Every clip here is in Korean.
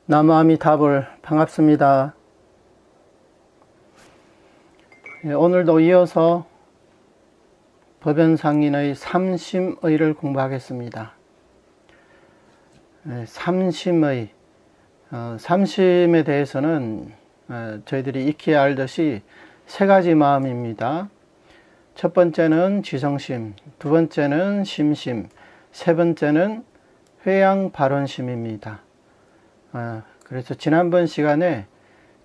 나무아미타불 반갑습니다. 오늘도 이어서 법연상인의 삼심의를 공부하겠습니다. 삼심의, 삼심에 대해서는 저희들이 익히 알듯이 세 가지 마음입니다. 첫 번째는 지성심, 두 번째는 심심, 세 번째는 회양발언심입니다. 그래서 지난번 시간에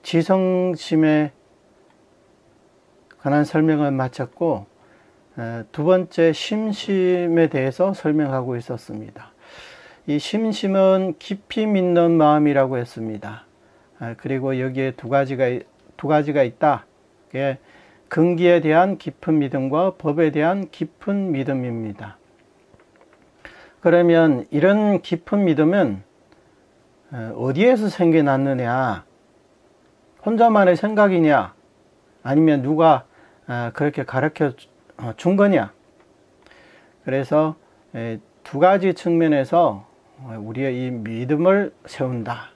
지성심에 관한 설명을 마쳤고, 두 번째 심심에 대해서 설명하고 있었습니다. 이 심심은 깊이 믿는 마음이라고 했습니다. 그리고 여기에 두 가지가 있다. 근기에 대한 깊은 믿음과 법에 대한 깊은 믿음입니다. 그러면 이런 깊은 믿음은 어디에서 생겨났느냐? 혼자만의 생각이냐? 아니면 누가 그렇게 가르쳐 준 거냐? 그래서 두 가지 측면에서 우리의 이 믿음을 세운다.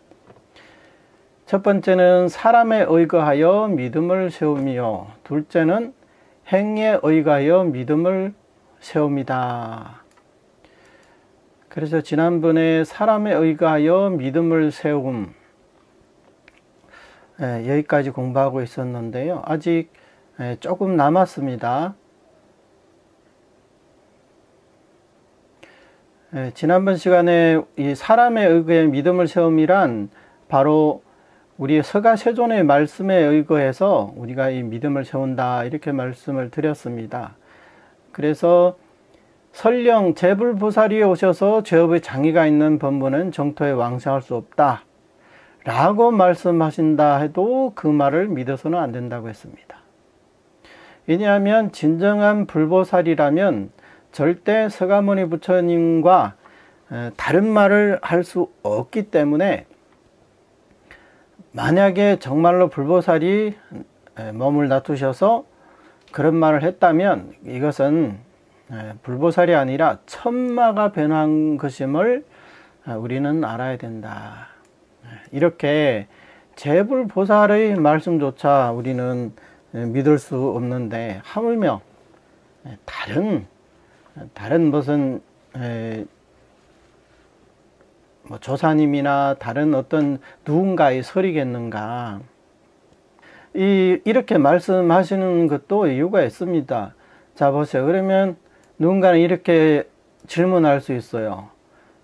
첫 번째는 사람에 의거하여 믿음을 세우며, 둘째는 행위에 의거하여 믿음을 세웁니다. 그래서 지난번에 사람에 의거하여 믿음을 세움, 여기까지 공부하고 있었는데요. 아직 조금 남았습니다. 지난번 시간에 이 사람에 의거해 믿음을 세움이란 바로 우리의 서가세존의 말씀에 의거해서 우리가 이 믿음을 세운다, 이렇게 말씀을 드렸습니다. 그래서 설령 재불보살이 오셔서 죄업의 장애가 있는 범부는 정토에 왕생할 수 없다 라고 말씀하신다 해도 그 말을 믿어서는 안 된다고 했습니다. 왜냐하면 진정한 불보살이라면 절대 서가모니 부처님과 다른 말을 할 수 없기 때문에, 만약에 정말로 불보살이 몸을 놔두셔서 그런 말을 했다면 이것은 불보살이 아니라 천마가 변한 것임을 우리는 알아야 된다. 이렇게 재불보살의 말씀조차 우리는 믿을 수 없는데, 하물며 다른 무슨 조사님이나 다른 어떤 누군가의 설이겠는가? 이렇게 말씀하시는 것도 이유가 있습니다. 자, 보세요. 그러면 누군가는 이렇게 질문할 수 있어요.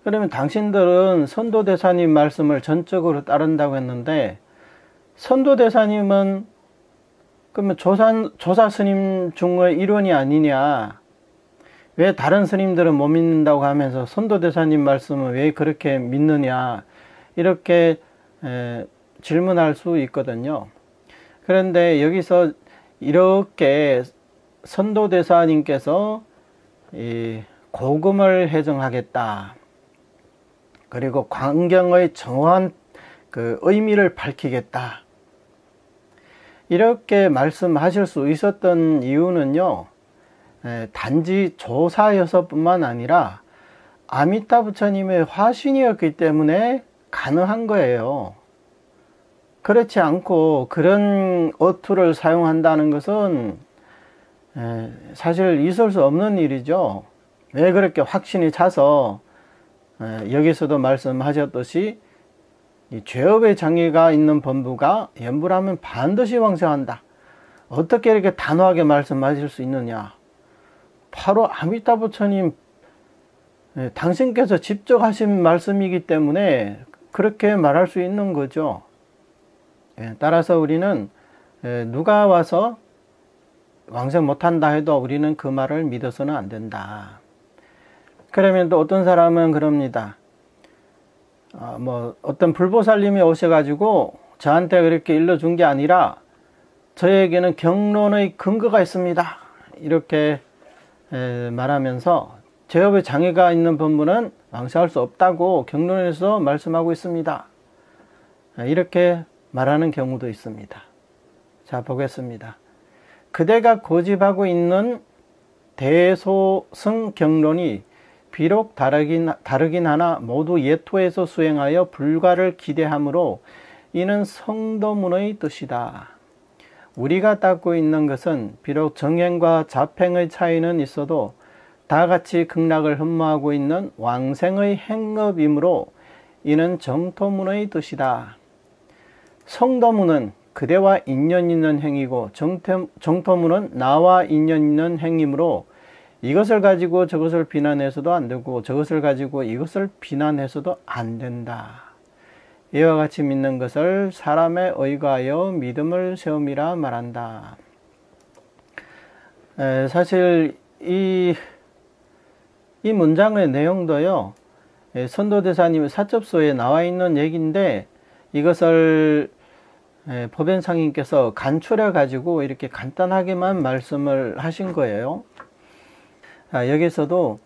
그러면 당신들은 선도대사님 말씀을 전적으로 따른다고 했는데, 선도대사님은 그러면 조사 스님 중의 일원이 아니냐? 왜 다른 스님들은 못 믿는다고 하면서 선도대사님 말씀은 왜 그렇게 믿느냐? 이렇게 질문할 수 있거든요. 그런데 여기서 이렇게 선도대사님께서 이 고금을 해정하겠다, 그리고 광경의 정확한 그 의미를 밝히겠다, 이렇게 말씀하실 수 있었던 이유는요, 단지 조사여서 뿐만 아니라 아미타 부처님의 화신이었기 때문에 가능한 거예요. 그렇지 않고 그런 어투를 사용한다는 것은 사실 있을 수 없는 일이죠. 왜 그렇게 확신이 차서 여기서도 말씀하셨듯이 이 죄업의 장애가 있는 범부가 염불하면 반드시 왕생한다, 어떻게 이렇게 단호하게 말씀하실 수 있느냐? 바로 아미타 부처님 당신께서 직접 하신 말씀이기 때문에 그렇게 말할 수 있는 거죠. 따라서 우리는 누가 와서 왕생 못한다 해도 우리는 그 말을 믿어서는 안 된다. 그러면 또 어떤 사람은 그럽니다. 어떤 불보살님이 오셔가지고 저한테 그렇게 일러준 게 아니라 저에게는 경론의 근거가 있습니다, 이렇게 말하면서 죄업의 장애가 있는 범부는 왕생할 수 없다고 경론에서 말씀하고 있습니다, 이렇게 말하는 경우도 있습니다. 자, 보겠습니다. 그대가 고집하고 있는 대소승 경론이 비록 다르긴 하나 모두 예토에서 수행하여 불가를 기대하므로 이는 성도문의 뜻이다. 우리가 닦고 있는 것은 비록 정행과 자팽의 차이는 있어도 다같이 극락을 흠모하고 있는 왕생의 행업이므로 이는 정토문의 뜻이다. 성도문은 그대와 인연 있는 행위고 정토문은 나와 인연 있는 행위이므로 이것을 가지고 저것을 비난해서도 안 되고 저것을 가지고 이것을 비난해서도 안 된다. 이와 같이 믿는 것을 사람의 의가하여 믿음을 세움이라 말한다. 사실 이 문장의 내용도요, 선도대사님의 사첩소에 나와 있는 얘기인데 이것을 법연상님께서 간추려 가지고 이렇게 간단하게만 말씀을 하신 거예요. 여기서도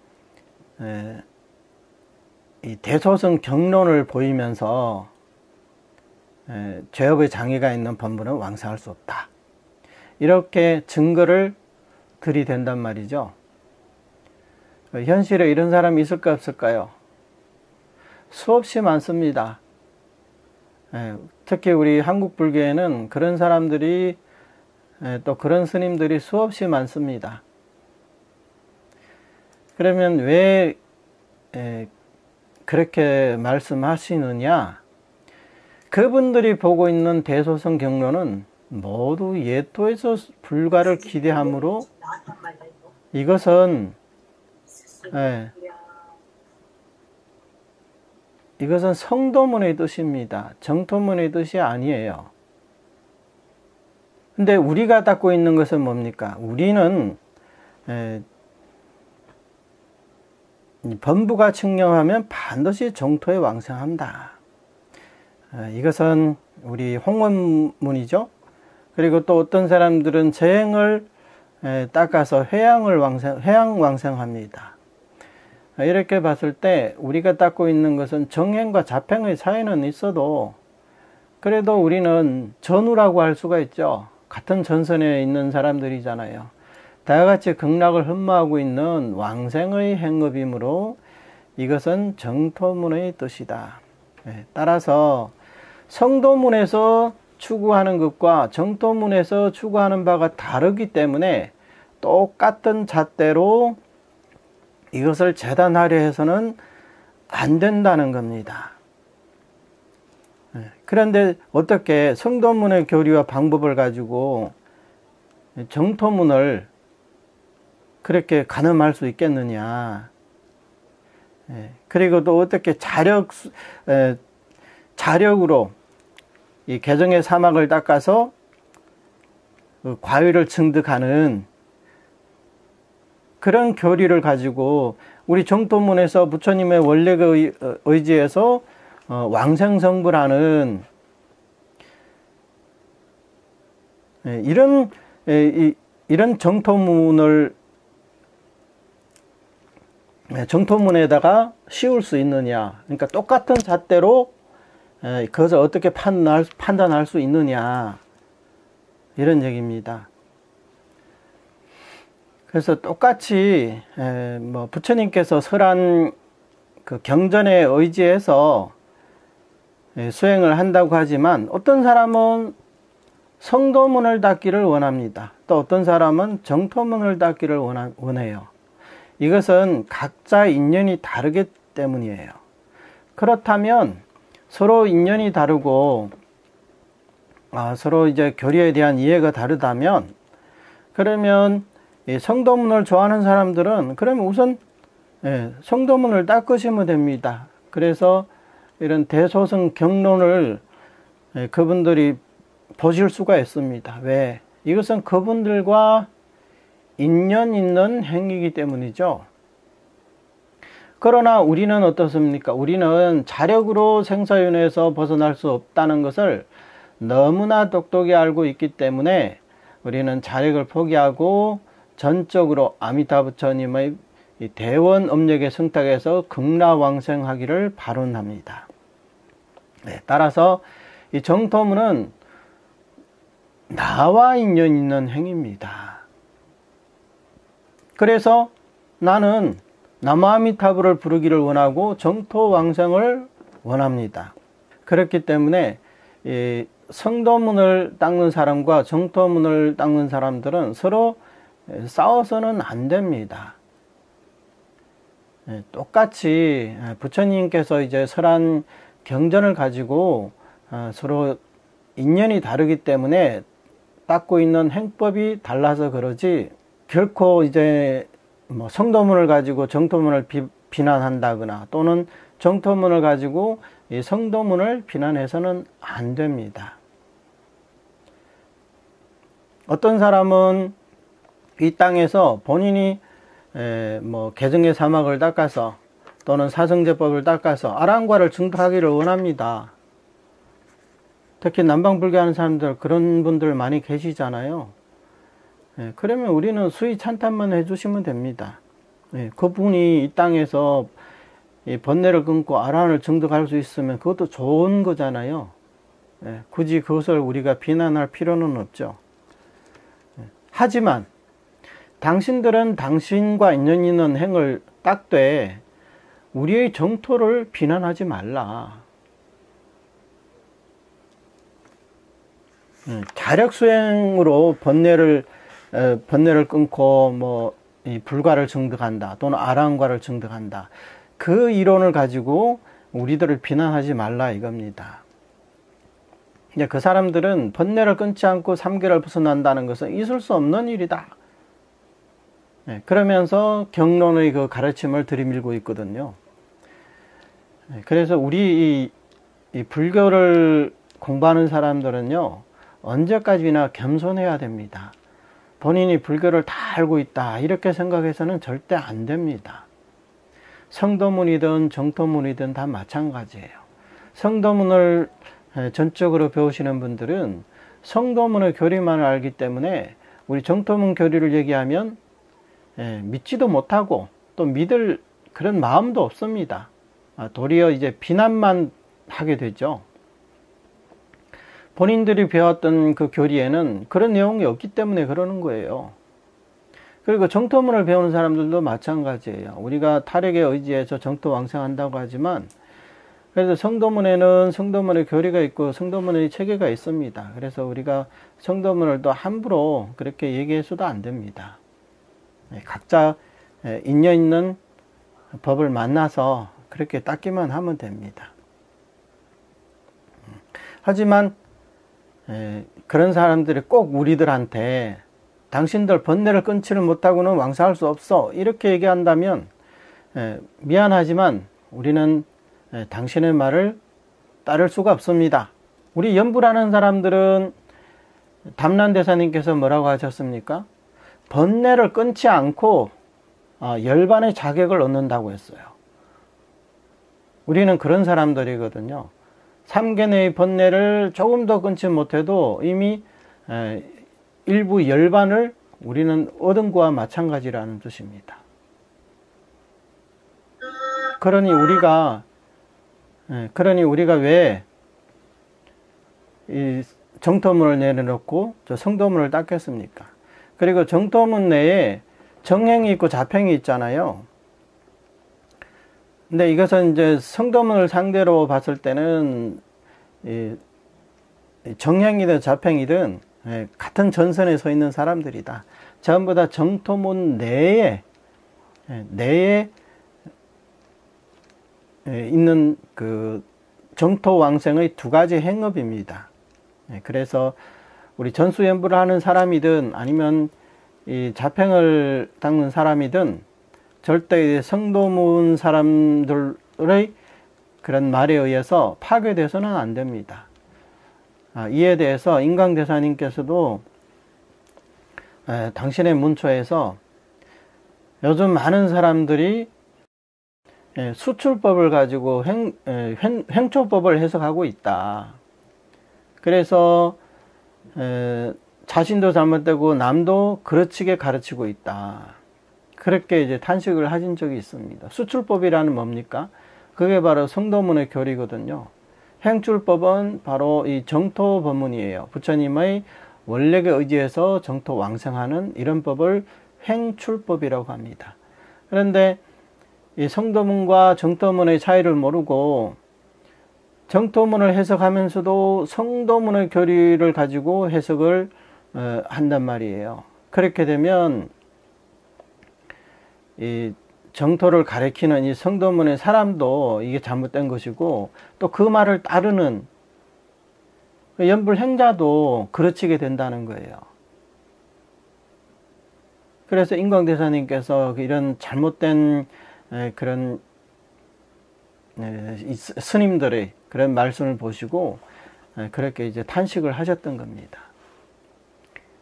이 대소승 경론을 보이면서 죄업의 장애가 있는 범부는 왕생할 수 없다, 이렇게 증거를 들이댄단 말이죠. 현실에 이런 사람이 있을까 없을까요? 수없이 많습니다. 특히 우리 한국 불교에는 그런 사람들이, 또 그런 스님들이 수없이 많습니다. 그러면 왜 그렇게 말씀하시느냐? 그분들이 보고 있는 대소승 경로는 모두 예토에서 불가를 기대하므로 이것은 성도문의 뜻입니다. 정토문의 뜻이 아니에요. 근데 우리가 닦고 있는 것은 뭡니까? 우리는 범부가 측량하면 반드시 정토에 왕생한다. 이것은 우리 홍원문이죠. 그리고 또 어떤 사람들은 재행을 닦아서 회양 왕생합니다. 이렇게 봤을 때 우리가 닦고 있는 것은 정행과 자팽의 차이는 있어도 그래도 우리는 전우라고 할 수가 있죠. 같은 전선에 있는 사람들이잖아요. 다같이 극락을 흠모하고 있는 왕생의 행업이므로 이것은 정토문의 뜻이다. 따라서 성도문에서 추구하는 것과 정토문에서 추구하는 바가 다르기 때문에 똑같은 잣대로 이것을 재단하려 해서는 안 된다는 겁니다. 그런데 어떻게 성도문의 교리와 방법을 가지고 정토문을 그렇게 가늠할 수 있겠느냐. 그리고 또 어떻게 자력으로 이 개정의 사막을 닦아서 과위를 증득하는 그런 교리를 가지고 우리 정토문에서 부처님의 원래가 의지에서 왕생성불하는 이런 정토문에다가 씌울 수 있느냐. 그러니까 똑같은 잣대로 그것을 어떻게 판단할 수 있느냐, 이런 얘기입니다. 그래서 똑같이 부처님께서 설한 그 경전에 의지해서 수행을 한다고 하지만 어떤 사람은 성도문을 닦기를 원합니다. 또 어떤 사람은 정토문을 닦기를 원해요. 이것은 각자 인연이 다르기 때문이에요. 그렇다면 서로 인연이 다르고 서로 이제 교리에 대한 이해가 다르다면, 그러면 이 성도문을 좋아하는 사람들은 그러면 우선 성도문을 닦으시면 됩니다. 그래서 이런 대소승 경론을 그분들이 보실 수가 있습니다. 왜? 이것은 그분들과 인연 있는 행위이기 때문이죠. 그러나 우리는 어떻습니까? 우리는 자력으로 생사윤회에서 벗어날 수 없다는 것을 너무나 똑똑히 알고 있기 때문에 우리는 자력을 포기하고 전적으로 아미타 부처님의 대원 업력에 승탁해서 극락왕생하기를 발언합니다. 따라서 이 정토문은 나와 인연 있는 행위입니다. 그래서 나는 나무아미타불을 부르기를 원하고 정토왕생을 원합니다. 그렇기 때문에 이 성도문을 닦는 사람과 정토문을 닦는 사람들은 서로 싸워서는 안 됩니다. 똑같이 부처님께서 이제 설한 경전을 가지고 서로 인연이 다르기 때문에 닦고 있는 행법이 달라서 그러지, 결코 이제 뭐 성도문을 가지고 정토문을 비난한다거나 또는 정토문을 가지고 이 성도문을 비난해서는 안 됩니다. 어떤 사람은 이 땅에서 본인이 뭐 개정의 사막을 닦아서 또는 사성제법을 닦아서 아랑과를 증득하기를 원합니다. 특히 남방불교하는 사람들, 그런 분들 많이 계시잖아요. 그러면 우리는 수의 찬탄만 해주시면 됩니다. 그분이 이 땅에서 이 번뇌를 끊고 아라한을 증득할 수 있으면 그것도 좋은 거잖아요. 굳이 그것을 우리가 비난할 필요는 없죠. 하지만 당신들은 당신과 인연 있는 행을 닦되 우리의 정토를 비난하지 말라. 자력수행으로 번뇌를 끊고 뭐 이 불과를 증득한다 또는 아라한과를 증득한다, 그 이론을 가지고 우리들을 비난하지 말라 이겁니다. 이제 그 사람들은 번뇌를 끊지 않고 삼계를 벗어난다는 것은 있을 수 없는 일이다. 그러면서 경론의 그 가르침을 들이밀고 있거든요. 그래서 우리 이 불교를 공부하는 사람들은요, 언제까지나 겸손해야 됩니다. 본인이 불교를 다 알고 있다 이렇게 생각해서는 절대 안 됩니다. 성도문이든 정토문이든 다 마찬가지예요. 성도문을 전적으로 배우시는 분들은 성도문의 교리만을 알기 때문에 우리 정토문 교리를 얘기하면 믿지도 못하고 또 믿을 그런 마음도 없습니다. 도리어 이제 비난만 하게 되죠. 본인들이 배웠던 그 교리에는 그런 내용이 없기 때문에 그러는 거예요. 그리고 정토문을 배우는 사람들도 마찬가지예요. 우리가 타력에 의지해서 정토왕생한다고 하지만 그래서 성도문에는 성도문의 교리가 있고 성도문의 체계가 있습니다. 그래서 우리가 성도문을 또 함부로 그렇게 얘기해서도 안 됩니다. 각자 인연 있는 법을 만나서 그렇게 닦기만 하면 됩니다. 하지만 그런 사람들이 꼭 우리들한테 당신들 번뇌를 끊지를 못하고는 왕사할 수 없어 이렇게 얘기한다면 미안하지만 우리는 당신의 말을 따를 수가 없습니다. 우리 연불하는 사람들은 담란대사님께서 뭐라고 하셨습니까? 번뇌를 끊지 않고 열반의 자격을 얻는다고 했어요. 우리는 그런 사람들이거든요. 3개의 번뇌를 조금 더 끊지 못해도 이미 일부 열반을 우리는 얻은 거와 마찬가지라는 뜻입니다. 그러니 우리가 왜 이 정토문을 내려놓고 저 성도문을 닦겠습니까? 그리고 정토문 내에 정행이 있고 자평이 있잖아요. 근데 이것은 이제 성도문을 상대로 봤을 때는 정행이든 자평이든 같은 전선에 서 있는 사람들이다. 전부 다 정토문 내에 있는 그 정토왕생의 두 가지 행업입니다. 그래서 우리 전수연부를 하는 사람이든 아니면 이 자평을 닦는 사람이든 절대 성도문 사람들의 그런 말에 의해서 파괴돼서는 안 됩니다. 이에 대해서 인강대사님께서도 당신의 문초에서 요즘 많은 사람들이 수출법을 가지고 횡초법을 해석하고 있다. 그래서 자신도 잘못되고 남도 그르치게 가르치고 있다. 그렇게 이제 탄식을 하신 적이 있습니다. 수출법이라는 뭡니까? 그게 바로 성도문의 교리거든요. 행출법은 바로 이 정토 법문이에요. 부처님의 원력에 의지해서 정토 왕생하는 이런 법을 행출법이라고 합니다. 그런데 이 성도문과 정토문의 차이를 모르고 정토문을 해석하면서도 성도문의 교리를 가지고 해석을 한단 말이에요. 그렇게 되면 이 정토를 가리키는 이 성도문의 사람도 이게 잘못된 것이고, 또 그 말을 따르는 연불 행자도 그르치게 된다는 거예요. 그래서 인광대사님께서 이런 잘못된 그런 스님들의 그런 말씀을 보시고 그렇게 이제 탄식을 하셨던 겁니다.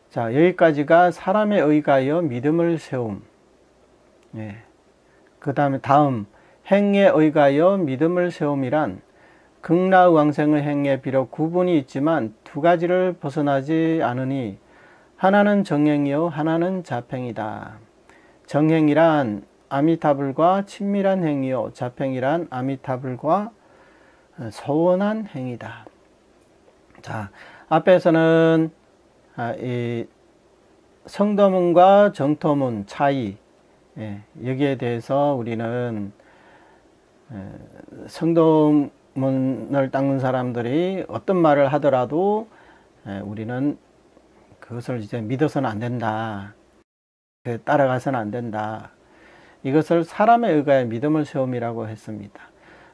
자, 여기까지가 사람에 의가하여 믿음을 세움. 그 다음에 다음 행에 의가하여 믿음을 세움이란 극락왕생의 행에 비록 구분이 있지만 두 가지를 벗어나지 않으니 하나는 정행이요 하나는 자팽이다. 정행이란 아미타불과 친밀한 행이요, 자팽이란 아미타불과 소원한 행이다. 자, 앞에서는 이 성도문과 정토문 차이, 여기에 대해서 우리는 성도문을 닦는 사람들이 어떤 말을 하더라도 우리는 그것을 이제 믿어서는 안 된다. 따라가서는 안 된다. 이것을 사람에 의하여 믿음을 세움이라고 했습니다.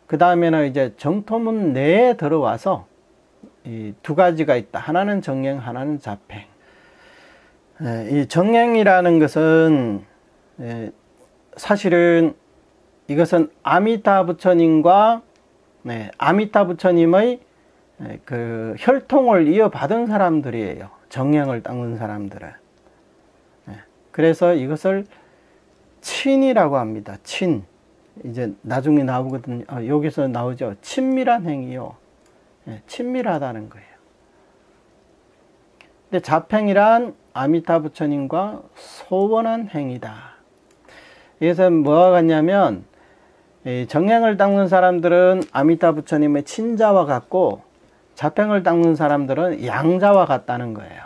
그 다음에는 이제 정토문 내에 들어와서 이 두 가지가 있다. 하나는 정행, 하나는 자팽. 이 정행이라는 것은 사실은 이것은 아미타 부처님과 아미타 부처님의 그 혈통을 이어받은 사람들이에요. 정행을 닦는 사람들은. 그래서 이것을 친이라고 합니다. 친. 이제 나중에 나오거든요. 여기서 나오죠. 친밀한 행위요. 친밀하다는 거예요. 근데 자팽이란 아미타 부처님과 소원한 행위다. 그래서 뭐가 같냐면 정행을 닦는 사람들은 아미타 부처님의 친자와 같고 자팽을 닦는 사람들은 양자와 같다는 거예요.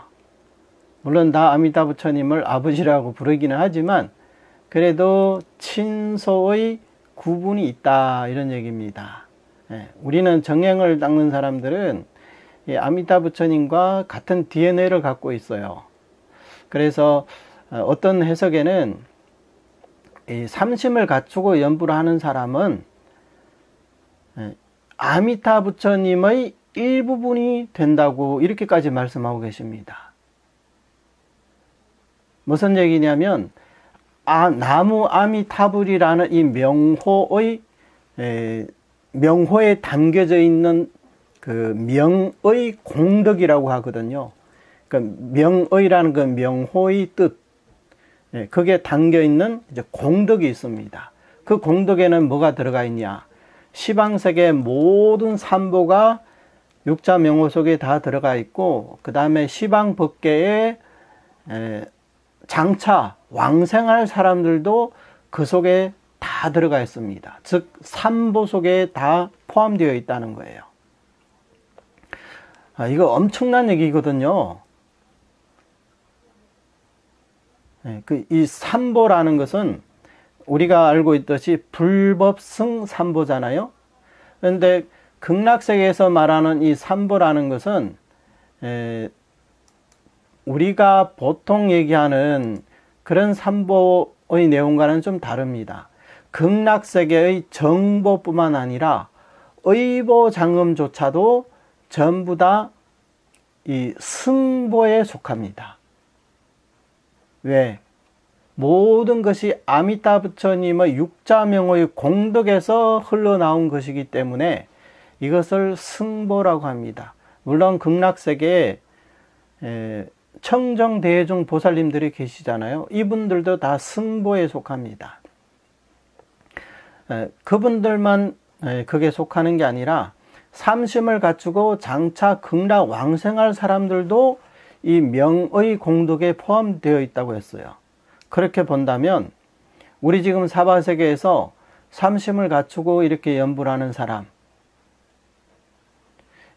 물론 다 아미타 부처님을 아버지라고 부르기는 하지만 그래도 친소의 구분이 있다, 이런 얘기입니다. 우리는 정행을 닦는 사람들은 아미타 부처님과 같은 DNA를 갖고 있어요. 그래서 어떤 해석에는 이 삼심을 갖추고 연부를 하는 사람은 아미타 부처님의 일부분이 된다고 이렇게까지 말씀하고 계십니다. 무슨 얘기냐면 나무 아미타불이라는 이 명호에 담겨져 있는 그 명의 공덕이라고 하거든요. 그러니까 명의라는 그 명호의 뜻, 거기에 담겨 있는 이제 공덕이 있습니다. 그 공덕에는 뭐가 들어가 있냐? 시방세계 모든 삼보가 육자 명호 속에 다 들어가 있고, 그 다음에 시방 법계에 장차 왕생할 사람들도 그 속에 다 들어가 있습니다. 즉 삼보 속에 다 포함되어 있다는 거예요. 이거 엄청난 얘기거든요. 이 삼보라는 것은 우리가 알고 있듯이 불법승 삼보잖아요. 그런데 극락세계에서 말하는 이 삼보라는 것은 우리가 보통 얘기하는 그런 삼보의 내용과는 좀 다릅니다. 극락세계의 정보뿐만 아니라 의보 장엄조차도 전부 다 이 승보에 속합니다. 왜? 모든 것이 아미타 부처님의 육자명의 공덕에서 흘러나온 것이기 때문에 이것을 승보라고 합니다. 물론 극락세계에 청정대중 보살님들이 계시잖아요. 이분들도 다 승보에 속합니다. 그분들만 그게 속하는 게 아니라 삼심을 갖추고 장차 극락 왕생할 사람들도 이 명의 공덕에 포함되어 있다고 했어요. 그렇게 본다면 우리 지금 사바세계에서 삼심을 갖추고 이렇게 연불 하는 사람,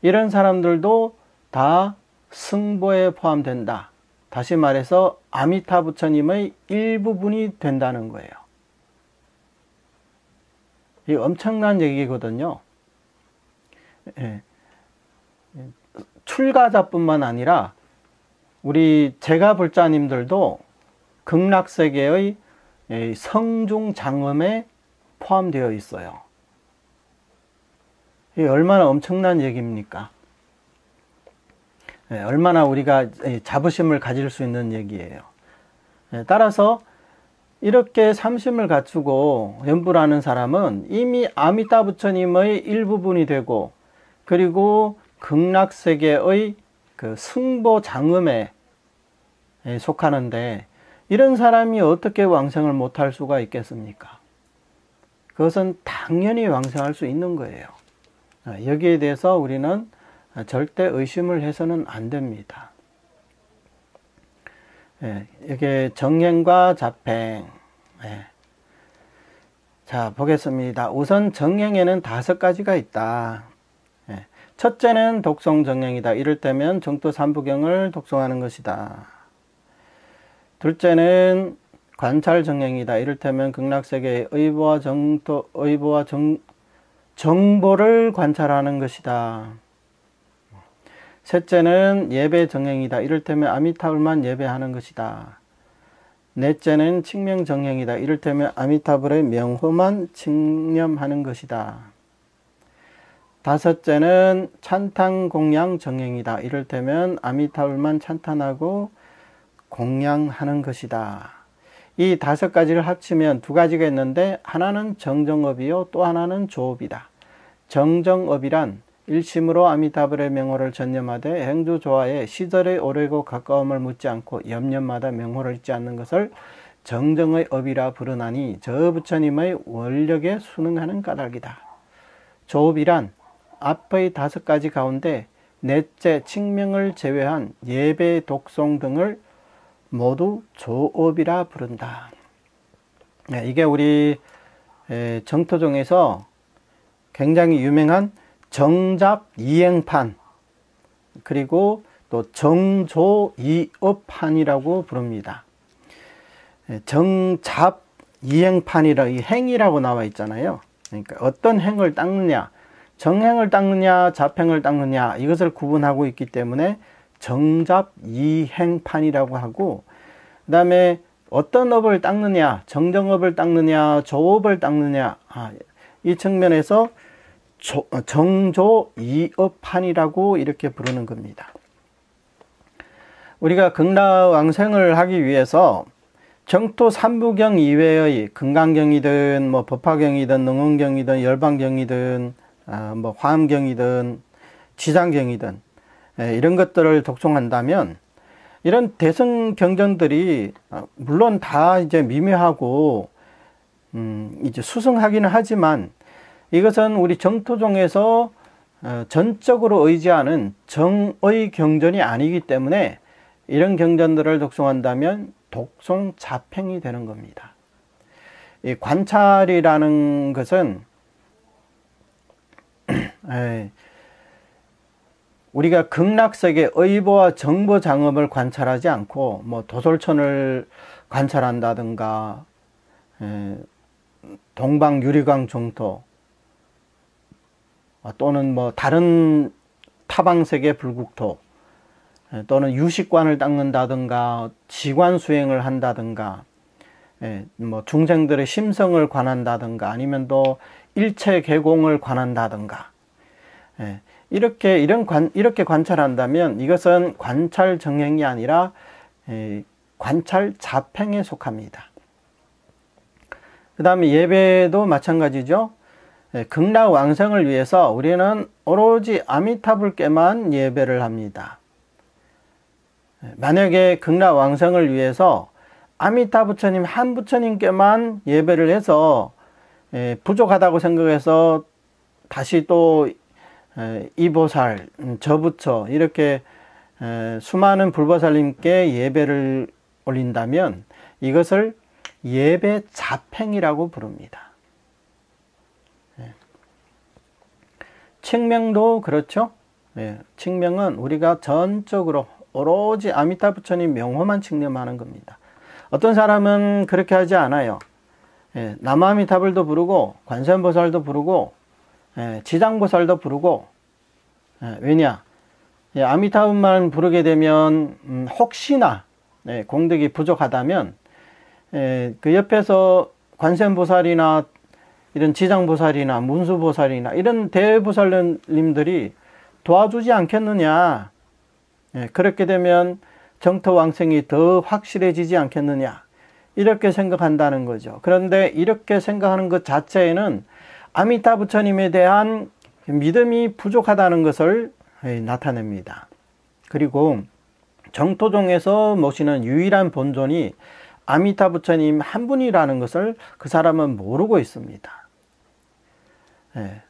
이런 사람들도 다 승보에 포함된다. 다시 말해서 아미타 부처님의 일부분이 된다는 거예요. 이 엄청난 얘기거든요. 예. 출가자뿐만 아니라 우리 제가불자님들도 극락세계의 성중장엄에 포함되어 있어요. 이게 얼마나 엄청난 얘기입니까? 얼마나 우리가 자부심을 가질 수 있는 얘기예요. 따라서 이렇게 삼심을 갖추고 연불하는 사람은 이미 아미타 부처님의 일부분이 되고, 그리고 극락세계의 그 승보장엄에 속하는데, 이런 사람이 어떻게 왕생을 못할 수가 있겠습니까? 그것은 당연히 왕생할 수 있는 거예요. 여기에 대해서 우리는 절대 의심을 해서는 안 됩니다. 이게 정행과 잡행. 자, 보겠습니다. 우선 정행에는 5가지가 있다. 첫째는 독송정행이다. 이를테면 정토 삼부경을 독송하는 것이다. 둘째는 관찰정행이다. 이를테면 극락세계의 의보와 정보를 관찰하는 것이다. 셋째는 예배정행이다. 이를테면 아미타불만 예배하는 것이다. 넷째는 칭명정행이다. 이를테면 아미타불의 명호만 칭념하는 것이다. 다섯째는 찬탄공양정행이다. 이를테면 아미타불만 찬탄하고 공양하는 것이다. 이 5가지를 합치면 2가지가 있는데, 하나는 정정업이요, 또 하나는 조업이다. 정정업이란 일심으로 아미타불의 명호를 전념하되 행주조화에 시절의 오래고 가까움을 묻지 않고 염년마다 명호를 잊지 않는 것을 정정의 업이라 부르나니 저 부처님의 원력에 순응하는 까닭이다. 조업이란 앞의 5가지 가운데 넷째 칭명을 제외한 예배, 독송 등을 모두 조업이라 부른다. 이게 우리 정토종에서 굉장히 유명한 정잡이행판, 그리고 또 정조이업판이라고 부릅니다. 정잡이행판이라, 이 행이라고 나와 있잖아요. 그러니까 어떤 행을 닦느냐, 정행을 닦느냐, 잡행을 닦느냐, 이것을 구분하고 있기 때문에 정잡이행판이라고 하고, 그 다음에 어떤 업을 닦느냐, 정정업을 닦느냐, 조업을 닦느냐, 이 측면에서 정조이업판이라고 이렇게 부르는 겁니다. 우리가 극락왕생을 하기 위해서 정토 삼부경 이외의 금강경이든 뭐 법화경이든 능원경이든 열반경이든 뭐 화엄경이든 지장경이든 이런 것들을 독송한다면, 이런 대승경전들이 물론 다 이제 미묘하고 이제 수승하기는 하지만, 이것은 우리 정토종에서 전적으로 의지하는 정의 경전이 아니기 때문에 이런 경전들을 독송한다면 독송 잡행이 되는 겁니다. 이 관찰이라는 것은 우리가 극락세계 의보와 정보장엄을 관찰하지 않고 뭐 도솔천을 관찰한다든가 동방유리광 정토, 또는 뭐 다른 타방세계 불국토, 또는 유식관을 닦는다든가 지관수행을 한다든가, 뭐 중생들의 심성을 관한다든가, 아니면 또 일체 계공을 관한다든가, 이렇게 관찰한다면 이것은 관찰 정행이 아니라 관찰 잡행에 속합니다. 그 다음에 예배도 마찬가지죠. 극락 왕생을 위해서 우리는 오로지 아미타불께만 예배를 합니다. 만약에 극락 왕생을 위해서 아미타 부처님 한 부처님께만 예배를 해서 부족하다고 생각해서 다시 또 이보살, 저부처 이렇게 수많은 불보살님께 예배를 올린다면 이것을 예배 잡행이라고 부릅니다. 칭명도 그렇죠. 칭명은 우리가 전적으로 오로지 아미타 부처님 명호만 칭념하는 겁니다. 어떤 사람은 그렇게 하지 않아요. 남아미타불도 부르고 관세음보살도 부르고 지장보살도 부르고. 왜냐? 아미타불만 부르게 되면 혹시나 공덕이 부족하다면 그 옆에서 관세음보살이나 이런 지장보살이나 문수보살이나 이런 대보살님들이 도와주지 않겠느냐. 그렇게 되면 정토왕생이 더 확실해지지 않겠느냐. 이렇게 생각한다는 거죠. 그런데 이렇게 생각하는 것 자체에는 아미타 부처님에 대한 믿음이 부족하다는 것을 나타냅니다. 그리고 정토종에서 모시는 유일한 본존이 아미타 부처님 한 분이라는 것을 그 사람은 모르고 있습니다.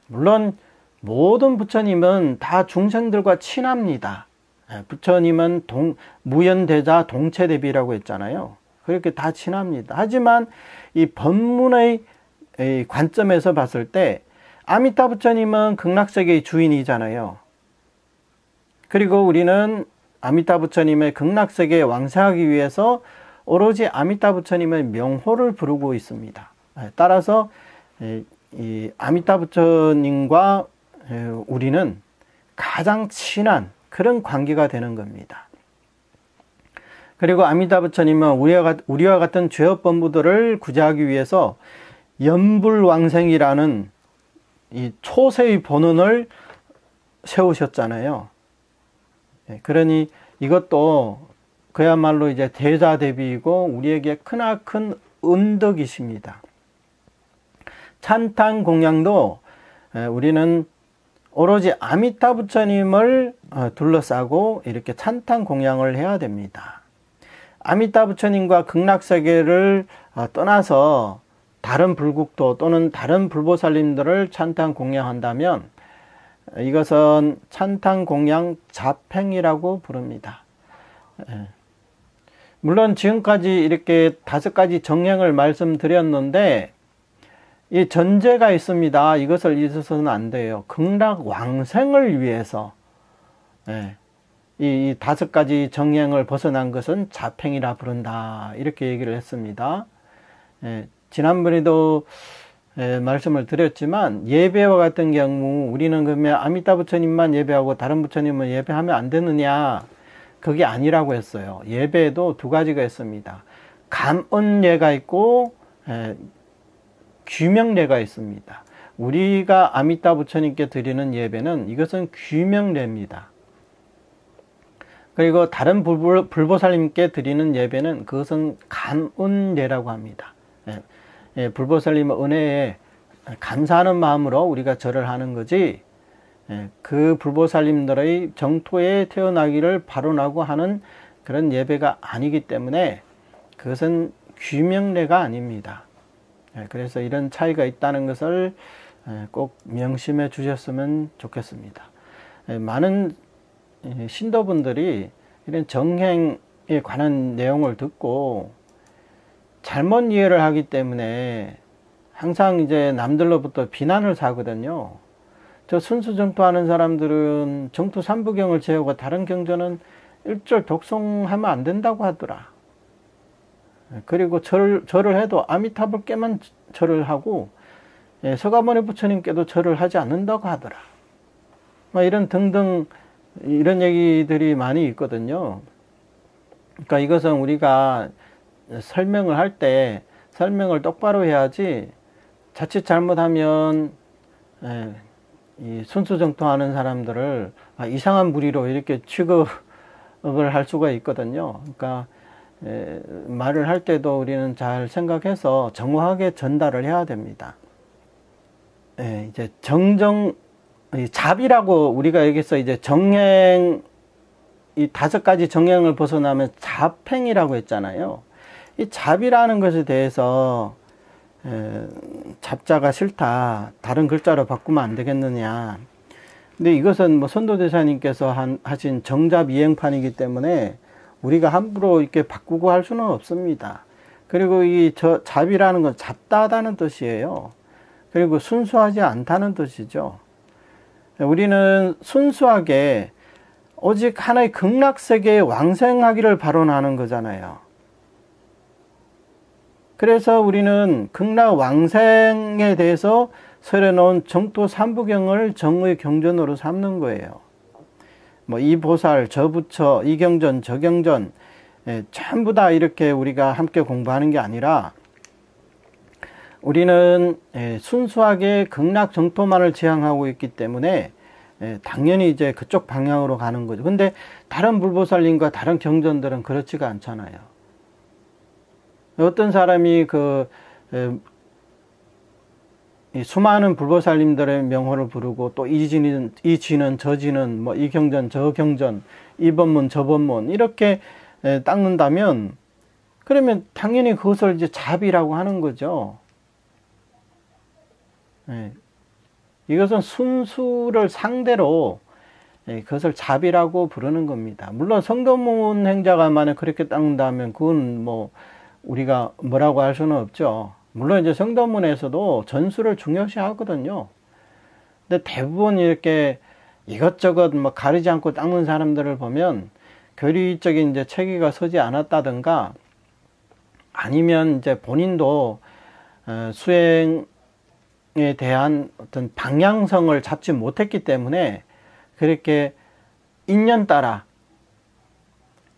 물론 모든 부처님은 다 중생들과 친합니다. 부처님은 무연대자 동체대비라고 했잖아요. 그렇게 다 친합니다. 하지만 이 법문의 관점에서 봤을 때 아미타 부처님은 극락세계의 주인이잖아요. 그리고 우리는 아미타 부처님의 극락세계에 왕생하기 위해서 오로지 아미타 부처님의 명호를 부르고 있습니다. 따라서 이 아미타 부처님과 우리는 가장 친한 그런 관계가 되는 겁니다. 그리고 아미타 부처님은 우리와 같은 죄업 범부들을 구제하기 위해서 연불왕생이라는 이 초세의 본원을 세우셨잖아요. 그러니 이것도 그야말로 이제 대자대비이고 우리에게 크나큰 은덕이십니다. 찬탄 공양도 우리는 오로지 아미타 부처님을 둘러싸고 이렇게 찬탄 공양을 해야 됩니다. 아미타 부처님과 극락세계를 떠나서 다른 불국토 또는 다른 불보살님들을 찬탄 공양한다면 이것은 찬탄 공양 자팽이라고 부릅니다. 물론 지금까지 이렇게 5가지 정행을 말씀드렸는데 이 전제가 있습니다. 이것을 잊어서는 안 돼요. 극락 왕생을 위해서 이 5가지 정행을 벗어난 것은 자팽이라 부른다. 이렇게 얘기를 했습니다. 지난번에도 말씀을 드렸지만 예배와 같은 경우 우리는 그러면 아미타 부처님만 예배하고 다른 부처님은 예배하면 안 되느냐? 그게 아니라고 했어요. 예배에도 2가지가 있습니다. 감언예가 있고 귀명례가 있습니다. 우리가 아미타 부처님께 드리는 예배는 이것은 귀명례입니다. 그리고 다른 불보살님께 드리는 예배는 그것은 감언예라고 합니다. 불보살님의 은혜에 감사하는 마음으로 우리가 절을 하는 거지 그 불보살님들의 정토에 태어나기를 바라고 하는 그런 예배가 아니기 때문에 그것은 귀명례가 아닙니다. 그래서 이런 차이가 있다는 것을 꼭 명심해 주셨으면 좋겠습니다. 많은 신도분들이 이런 정행에 관한 내용을 듣고 잘못 이해를 하기 때문에 항상 이제 남들로부터 비난을 사거든요. 저 순수정토하는 사람들은 정토 3부경을 제하고 다른 경전은 1절 독송하면 안 된다고 하더라. 그리고 절을 해도 아미타불께만 절을 하고 서가모니 부처님께도 절을 하지 않는다고 하더라. 이런 등등 이런 얘기들이 많이 있거든요. 그러니까 이것은 우리가 설명을 할 때 설명을 똑바로 해야지 자칫 잘못하면 이 순수정토하는 사람들을 이상한 무리로 이렇게 취급을 할 수가 있거든요. 그러니까 말을 할 때도 우리는 잘 생각해서 정확하게 전달을 해야 됩니다. 이제 잡이라고 우리가 여기서 이제 정행, 이 5가지 정행을 벗어나면 잡행이라고 했잖아요. 이 잡이라는 것에 대해서 잡자가 싫다. 다른 글자로 바꾸면 안 되겠느냐. 근데 이것은 뭐 선도대사님께서 하신 정잡 이행판이기 때문에 우리가 함부로 이렇게 바꾸고 할 수는 없습니다. 그리고 이 잡이라는 건 잡다하다는 뜻이에요. 그리고 순수하지 않다는 뜻이죠. 우리는 순수하게 오직 하나의 극락세계에 왕생하기를 발언하는 거잖아요. 그래서 우리는 극락왕생에 대해서 설해놓은 정토 삼부경을 정의 경전으로 삼는 거예요. 뭐 이 보살, 저 부처, 이 경전, 저 경전, 전부 다 이렇게 우리가 함께 공부하는 게 아니라 우리는 순수하게 극락 정토만을 지향하고 있기 때문에 당연히 이제 그쪽 방향으로 가는 거죠. 근데 다른 불보살님과 다른 경전들은 그렇지가 않잖아요. 어떤 사람이 이 수많은 불보살님들의 명호를 부르고 또 이 지는 저 지는 뭐 이 경전 저 경전 이 법문 저 법문 이렇게 닦는다면 그러면 당연히 그것을 이제 잡이라고 하는 거죠. 이것은 순수를 상대로 그것을 잡이라고 부르는 겁니다. 물론 성도문 행자가 만약 그렇게 닦는다면 그건 뭐 우리가 뭐라고 할 수는 없죠. 물론 이제 성도문에서도 전수를 중요시 하거든요. 근데 대부분 이렇게 이것저것 뭐 가리지 않고 닦는 사람들을 보면 교리적인 이제 체계가 서지 않았다든가 아니면 이제 본인도 수행에 대한 어떤 방향성을 잡지 못했기 때문에 그렇게 인연 따라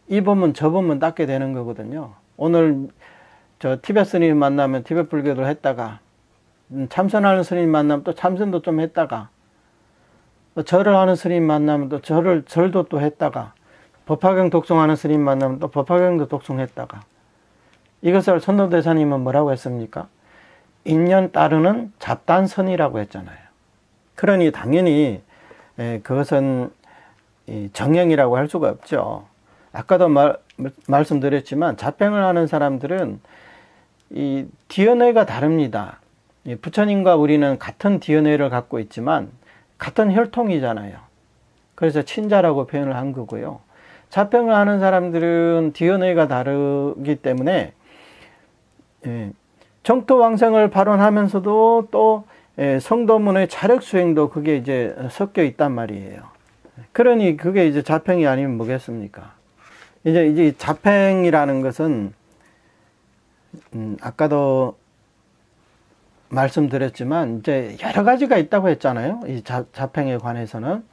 이 법문 저 법문 닦게 되는 거거든요. 오늘 저 티벳 스님 만나면 티벳 불교를 했다가 참선하는 스님 만나면 또 참선도 좀 했다가 또 절을 하는 스님 만나면 또 절도 또 했다가 법화경 독송하는 스님 만나면 또 법화경도 독송했다가 이것을 선도대사님은 뭐라고 했습니까? 인연 따르는 잡단선이라고 했잖아요. 그러니 당연히 그것은 정형이라고 할 수가 없죠. 아까도 말씀드렸지만 자평을 하는 사람들은 이 DNA가 다릅니다. 부처님과 우리는 같은 DNA를 갖고 있지만 같은 혈통이잖아요. 그래서 친자라고 표현을 한 거고요. 자평을 하는 사람들은 DNA가 다르기 때문에 정토왕생을 발언하면서도 또 성도문의 자력수행도 그게 이제 섞여 있단 말이에요. 그러니 그게 이제 자평이 아니면 뭐겠습니까? 이제 자평이라는 것은 아까도 말씀드렸지만 이제 여러 가지가 있다고 했잖아요. 이 자평에 관해서는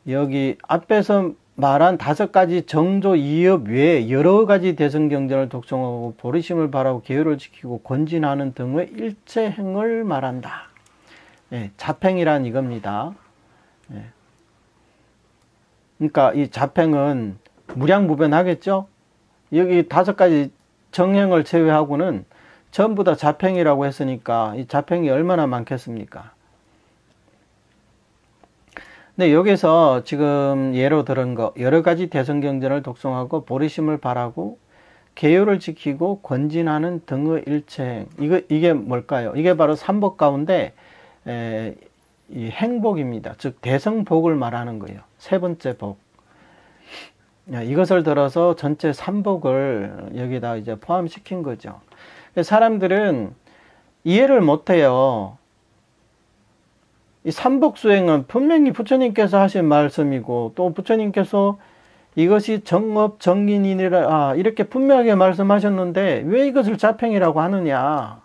여기 앞에서 말한 5가지 정조 2업 외에 여러 가지 대승경전을 독송하고 보리심을 바라고 계율을 지키고 권진하는 등의 일체 행을 말한다. 자평이란 이겁니다. 그러니까 이 자평은 무량무변하겠죠. 여기 5가지 정행을 제외하고는 전부 다 자평이라고 했으니까 이 자평이 얼마나 많겠습니까? 근데 여기서 지금 예로 들은 거 여러 가지 대성경전을 독송하고 보리심을 바라고 계율을 지키고 권진하는 등의 일체행 이게 뭘까요? 이게 바로 삼복 가운데 이 행복입니다. 즉 대성복을 말하는 거예요. 세 번째 복. 이것을 들어서 전체 삼복을 여기다 이제 포함시킨 거죠. 사람들은 이해를 못해요. 이 삼복수행은 분명히 부처님께서 하신 말씀이고 또 부처님께서 이것이 정업 정인이니라 이렇게 분명하게 말씀하셨는데 왜 이것을 자평이라고 하느냐.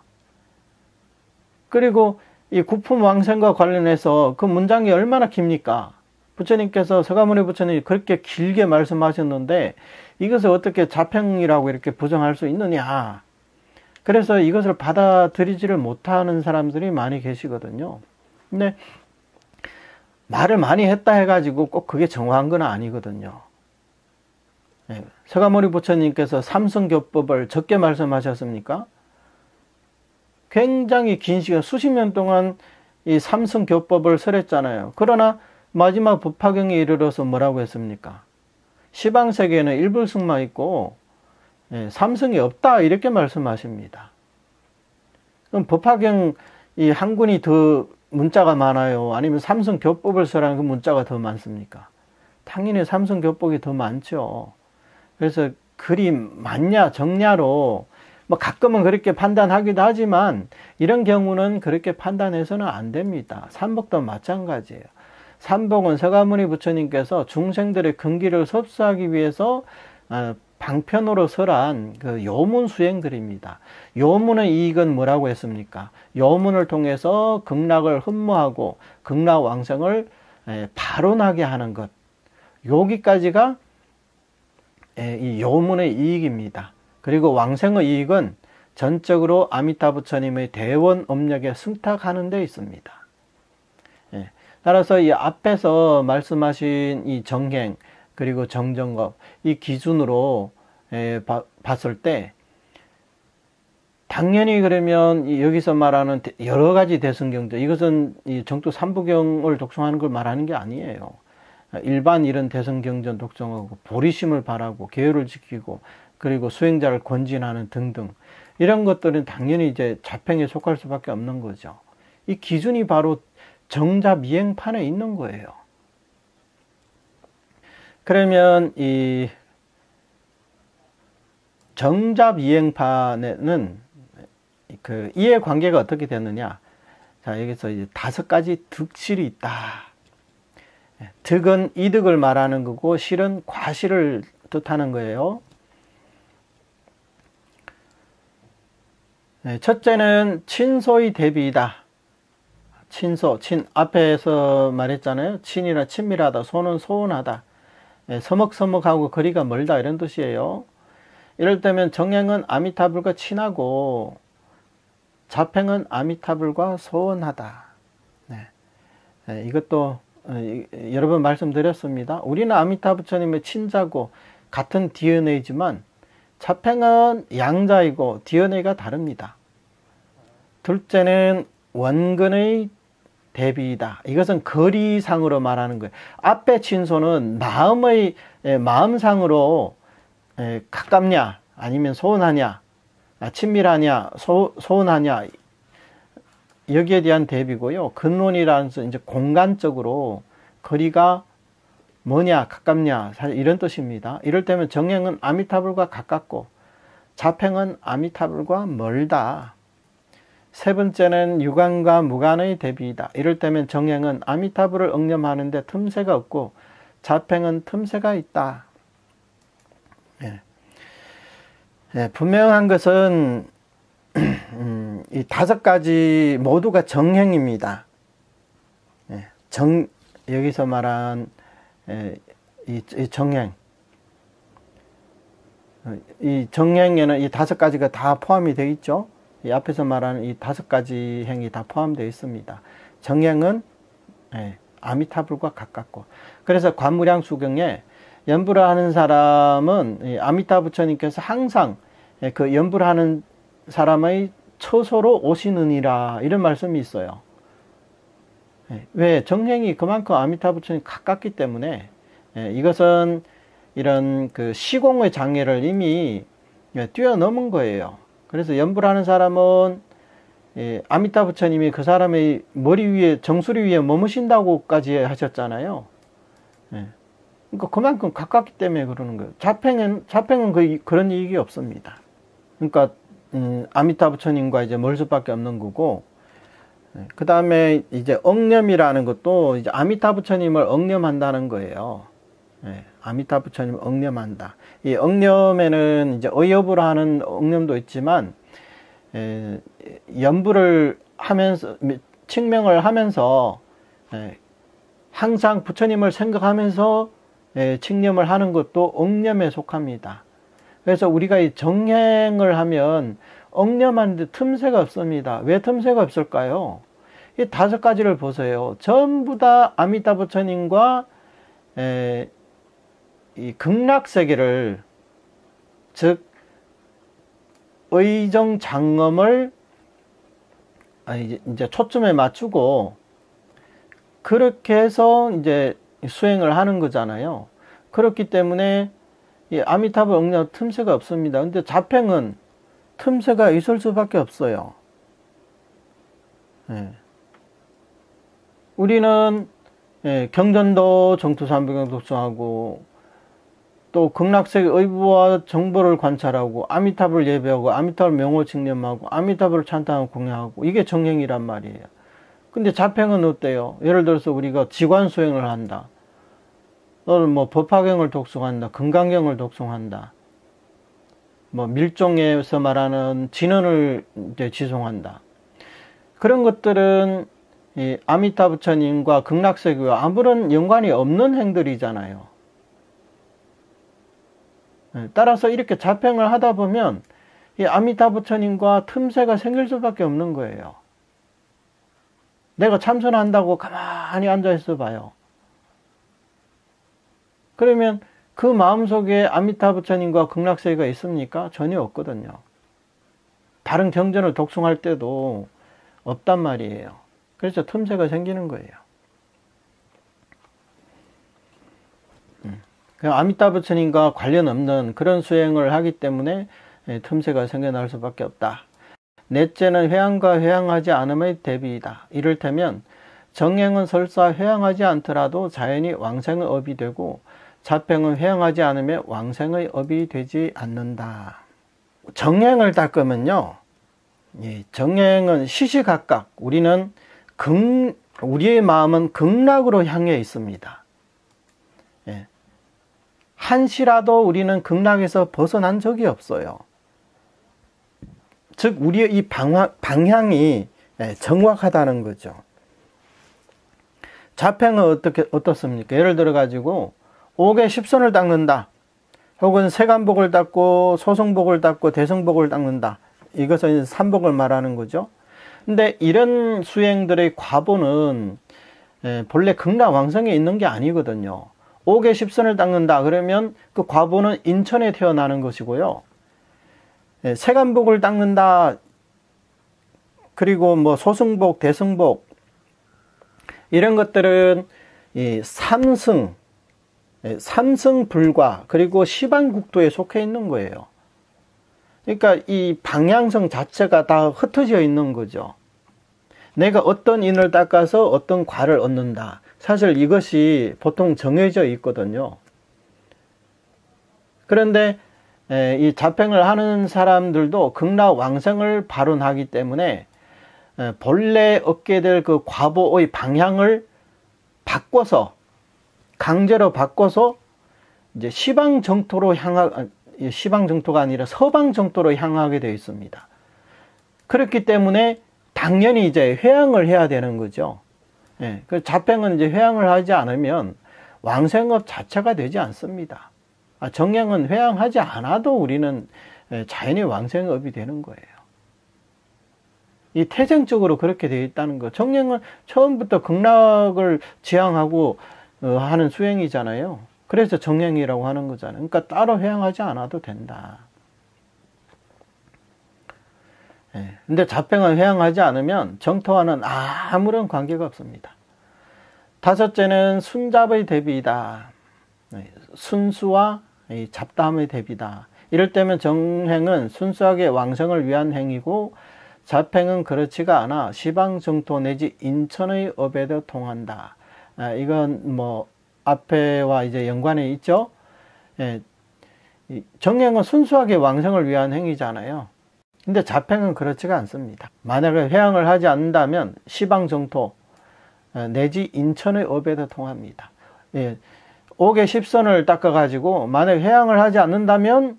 그리고 이 구품왕생과 관련해서 그 문장이 얼마나 깁니까? 부처님께서 서가모니 부처님이 그렇게 길게 말씀하셨는데 이것을 어떻게 자평이라고 이렇게 부정할 수 있느냐. 그래서 이것을 받아들이지를 못하는 사람들이 많이 계시거든요. 근데 말을 많이 했다 해가지고 꼭 그게 정확한 건 아니거든요. 서가모니 부처님께서 삼성교법을 적게 말씀하셨습니까? 굉장히 긴 시간, 수십 년 동안 이 삼성교법을 설했잖아요. 그러나 마지막 법화경에 이르러서 뭐라고 했습니까? 시방세계에는 일불승만 있고 삼성이 없다 이렇게 말씀하십니다. 그럼 법화경 이 한 군이 더 문자가 많아요? 아니면 삼성교법을 설하는 그 문자가 더 많습니까? 당연히 삼성교법이 더 많죠. 그래서 글이 많냐 적냐로 뭐 가끔은 그렇게 판단하기도 하지만 이런 경우는 그렇게 판단해서는 안 됩니다. 삼복도 마찬가지예요. 삼복은 서가모니 부처님께서 중생들의 근기를 섭수하기 위해서 방편으로 설한 그 요문 수행들입니다. 요문의 이익은 뭐라고 했습니까? 요문을 통해서 극락을 흠모하고 극락 왕성을 발원하게 하는 것. 여기까지가 이 요문의 이익입니다. 그리고 왕생의 이익은 전적으로 아미타 부처님의 대원 업력에 승탁하는 데 있습니다. 따라서 이 앞에서 말씀하신 이 정행 그리고 정정업 이 기준으로 봤을 때 당연히 그러면 여기서 말하는 여러 가지 대승경전 이것은 이 정토 삼부경을 독송하는 걸 말하는 게 아니에요. 일반 이런 대승경전 독송하고 보리심을 바라고 계율을 지키고 그리고 수행자를 권진하는 등등 이런 것들은 당연히 이제 자평에 속할 수밖에 없는 거죠. 이 기준이 바로 정자미행판에 있는 거예요. 그러면 이 정자미행판에는 그 이해관계가 어떻게 되느냐? 자, 여기서 이제 5가지 득실이 있다. 득은 이득을 말하는 거고 실은 과실을 뜻하는 거예요. 첫째는 친소의 대비이다. 친소, 앞에서 말했잖아요. 친이라 친밀하다, 소는 소원하다. 서먹서먹하고 거리가 멀다 이런 뜻이에요. 이럴 때면 정행은 아미타불과 친하고 자팽은 아미타불과 소원하다. 이것도 여러 번 말씀드렸습니다. 우리는 아미타 부처님의 친자고 같은 DNA지만 자팽은 양자이고 DNA가 다릅니다. 둘째는 원근의 대비이다. 이것은 거리상으로 말하는 거예요. 앞에 친소는 마음상으로 가깝냐 아니면 소원하냐 친밀하냐 소원하냐 여기에 대한 대비고요. 근원이라는 것은 이제 공간적으로 거리가 뭐냐 가깝냐 이런 뜻입니다. 이럴 때면 정행은 아미타불과 가깝고 자팽은 아미타불과 멀다. 세 번째는 유관과 무관의 대비이다. 이럴 때면 정행은 아미타불을 응념하는데 틈새가 없고 자팽은 틈새가 있다. 분명한 것은 이 5가지 모두가 정행입니다. 여기서 말한 이 정행, 이 정행에는 이 5가지가 다 포함이 되어 있죠. 이 앞에서 말하는 이 5가지 행이 다 포함되어 있습니다. 정행은 아미타불과 가깝고, 그래서 관무량 수경에 연불을 하는 사람은 아미타 부처님께서 항상 그 연불을 하는 사람의 처소로 오시느니라 이런 말씀이 있어요. 왜? 정행이 그만큼 아미타 부처님 가깝기 때문에 이것은 이런 그 시공의 장애를 이미 뛰어넘은 거예요. 그래서 연불하는 사람은 아미타 부처님이 그 사람의 머리 위에 정수리 위에 머무신다고까지 하셨잖아요. 그러니까 그만큼 가깝기 때문에 그러는 거예요. 자팽은 그런 이익이 없습니다. 그러니까 아미타 부처님과 이제 멀 수밖에 없는 거고, 그 다음에 이제 억념이라는 것도 이제 아미타 부처님을 억념한다는 거예요. 아미타 부처님을 억념한다. 이 억념에는 이제 의업으로 하는 억념도 있지만, 연불을 하면서, 칙명을 하면서, 항상 부처님을 생각하면서 칙념을 하는 것도 억념에 속합니다. 그래서 우리가 이 정행을 하면 억념하는데 틈새가 없습니다. 왜 틈새가 없을까요? 이 5가지를 보세요. 전부 다 아미타 부처님과 이 극락세계를, 즉 의정 장엄을 이제 초점에 맞추고 그렇게 해서 이제 수행을 하는 거잖아요. 그렇기 때문에 이 아미타불 억념 틈새가 없습니다. 근데 자팽은 틈새가 있을 수밖에 없어요. 우리는 경전도 정토삼부경 독송하고 또 극락세계 의부와 정보를 관찰하고 아미타불 예배하고 아미타불 명호 칙념하고 아미타불 찬탄하고 공양하고 이게 정행이란 말이에요. 근데 자팽은 어때요? 예를 들어서 우리가 지관 수행을 한다. 또는 뭐 법화경을 독송한다. 금강경을 독송한다. 뭐 밀종에서 말하는 진언을 이제 지송한다. 그런 것들은 이 아미타 부처님과 극락세계와 아무런 연관이 없는 행들이잖아요. 따라서 이렇게 자평을 하다 보면 이 아미타 부처님과 틈새가 생길 수밖에 없는 거예요. 내가 참선한다고 가만히 앉아 있어 봐요. 그러면 그 마음속에 아미타 부처님과 극락세계가 있습니까? 전혀 없거든요. 다른 경전을 독송할 때도 없단 말이에요. 그래서 틈새가 생기는 거예요. 아미타 부처님과 관련 없는 그런 수행을 하기 때문에 틈새가 생겨날 수밖에 없다. 넷째는 회양과 회양하지 않음의 대비이다. 이를테면 정행은 설사 회양하지 않더라도 자연히 왕생의 업이 되고 자평은 회양하지 않으면 왕생의 업이 되지 않는다. 정행을 닦으면요, 정행은 시시각각 우리의 마음은 극락으로 향해 있습니다. 한시라도 우리는 극락에서 벗어난 적이 없어요. 즉 우리의 이 방향이 정확하다는 거죠. 자평은 어떻습니까? 예를 들어 가지고 옥에 10선을 닦는다, 혹은 세간복을 닦고 소승복을 닦고 대승복을 닦는다. 이것은 삼복을 말하는 거죠. 근데 이런 수행들의 과보는 본래 극락왕성에 있는 게 아니거든요. 옥에 10선을 닦는다 그러면 그 과보는 인천에 태어나는 것이고요. 세간복을 닦는다, 그리고 뭐 소승복, 대승복, 이런 것들은 이 삼승 불과, 그리고 시방국토에 속해 있는 거예요. 그러니까 이 방향성 자체가 다 흩어져 있는 거죠. 내가 어떤 인을 닦아서 어떤 과를 얻는다. 사실 이것이 보통 정해져 있거든요. 그런데 이 자평을 하는 사람들도 극락왕생을 발언하기 때문에 본래 얻게 될 그 과보의 방향을 바꿔서, 강제로 바꿔서 이제 시방정토가 아니라 서방정토로 향하게 되어 있습니다. 그렇기 때문에 당연히 이제 회양을 해야 되는 거죠. 그 자평은 이제 회양을 하지 않으면 왕생업 자체가 되지 않습니다. 정행은 회양하지 않아도 우리는 자연히 왕생업이 되는 거예요. 이 태생적으로 그렇게 되어 있다는 거. 정행은 처음부터 극락을 지향하고 하는 수행이잖아요. 그래서 정행이라고 하는 거잖아요. 그러니까 따로 회양하지 않아도 된다. 근데 자평은 회양하지 않으면 정토와는 아무런 관계가 없습니다. 다섯째는 순잡의 대비이다. 순수와 잡담의 대비다. 이럴 때면 정행은 순수하게 왕성을 위한 행위고, 자평은 그렇지가 않아 시방정토 내지 인천의 업에도 통한다. 이건 뭐 앞에와 이제 연관이 있죠. 정행은 순수하게 왕성을 위한 행위잖아요. 근데 자평은 그렇지가 않습니다. 만약에 회양을 하지 않는다면 시방정토 내지 인천의 업에도 통합니다. 옥에 10선을 닦아가지고 만약 회양을 하지 않는다면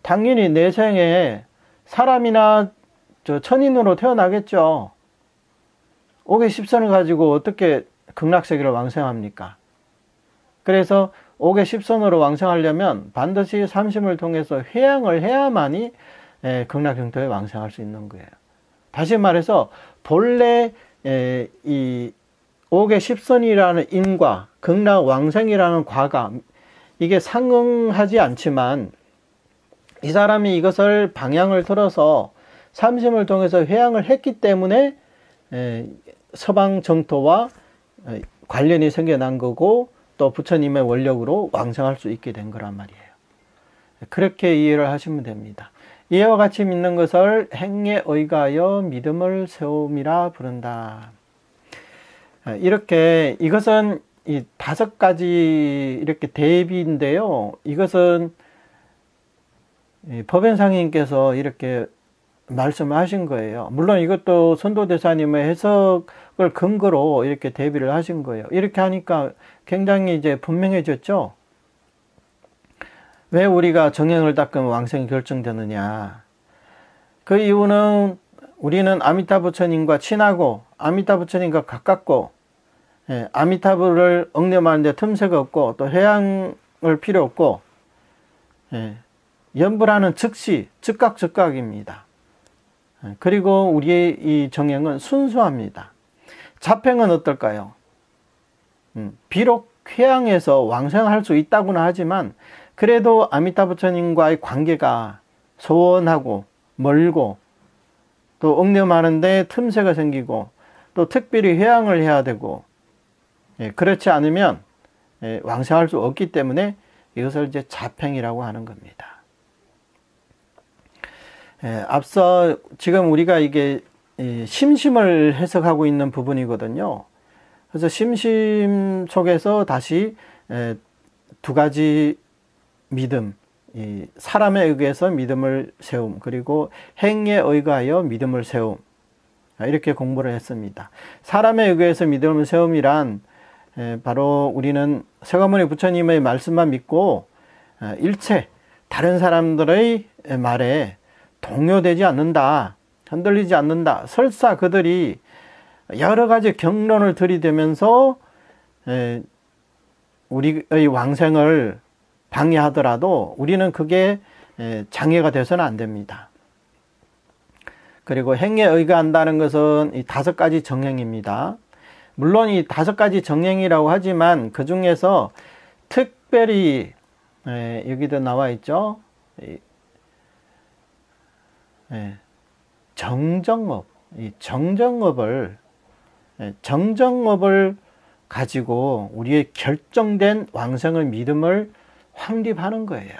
당연히 내 생에 사람이나 천인으로 태어나겠죠. 옥에 10선을 가지고 어떻게 극락세계를 왕생합니까? 그래서 옥에 10선으로 왕생하려면 반드시 삼심을 통해서 회양을 해야만이 극락정토에 왕생할 수 있는 거예요. 다시 말해서 본래 이 옥에 10선이라는 인과 극락왕생이라는 과가 이게 상응하지 않지만, 이 사람이 이것을 방향을 틀어서 삼심을 통해서 회양을 했기 때문에 서방정토와 관련이 생겨난 거고, 또 부처님의 원력으로 왕생할 수 있게 된 거란 말이에요. 그렇게 이해를 하시면 됩니다. 이와 같이 믿는 것을 행에 의가하여 믿음을 세움이라 부른다. 이렇게 이것은 이 5가지 이렇게 대비인데요. 이것은 법연상인께서 이렇게 말씀하신 거예요. 물론 이것도 선도대사님의 해석을 근거로 이렇게 대비를 하신 거예요. 이렇게 하니까 굉장히 이제 분명해졌죠. 왜 우리가 정행을 닦으면 왕생이 결정되느냐? 그 이유는 우리는 아미타 부처님과 친하고 아미타 부처님과 가깝고, 아미타불을 억념하는데 틈새가 없고 또 회양을 필요 없고, 연불하는 즉시 즉각즉각입니다. 그리고 우리의 이 정행은 순수합니다. 자팽은 어떨까요? 비록 회양에서 왕생할 수 있다고는 하지만 그래도 아미타 부처님과의 관계가 소원하고 멀고 또 억념하는데 틈새가 생기고 또 특별히 회양을 해야 되고, 그렇지 않으면 왕생할 수 없기 때문에 이것을 이제 자팽이라고 하는 겁니다. 앞서 지금 우리가 이게 심심을 해석하고 있는 부분이거든요. 그래서 심심 속에서 다시 두 가지 믿음, 사람에 의해서 믿음을 세움, 그리고 행위에 의거하여 믿음을 세움, 이렇게 공부를 했습니다. 사람에 의해서 믿음을 세움이란 바로 우리는 서가모니 부처님의 말씀만 믿고 일체 다른 사람들의 말에 동요되지 않는다, 흔들리지 않는다. 설사 그들이 여러 가지 경론을 들이대면서 우리의 왕생을 방해하더라도 우리는 그게 장애가 돼서는 안 됩니다. 그리고 행에 의거한다는 것은 이 5가지 정행입니다. 물론 이 5가지 정행이라고 하지만 그 중에서 특별히 여기도 나와 있죠. 정정업, 이 정정업을 가지고 우리의 결정된 왕생의 믿음을 확립하는 거예요.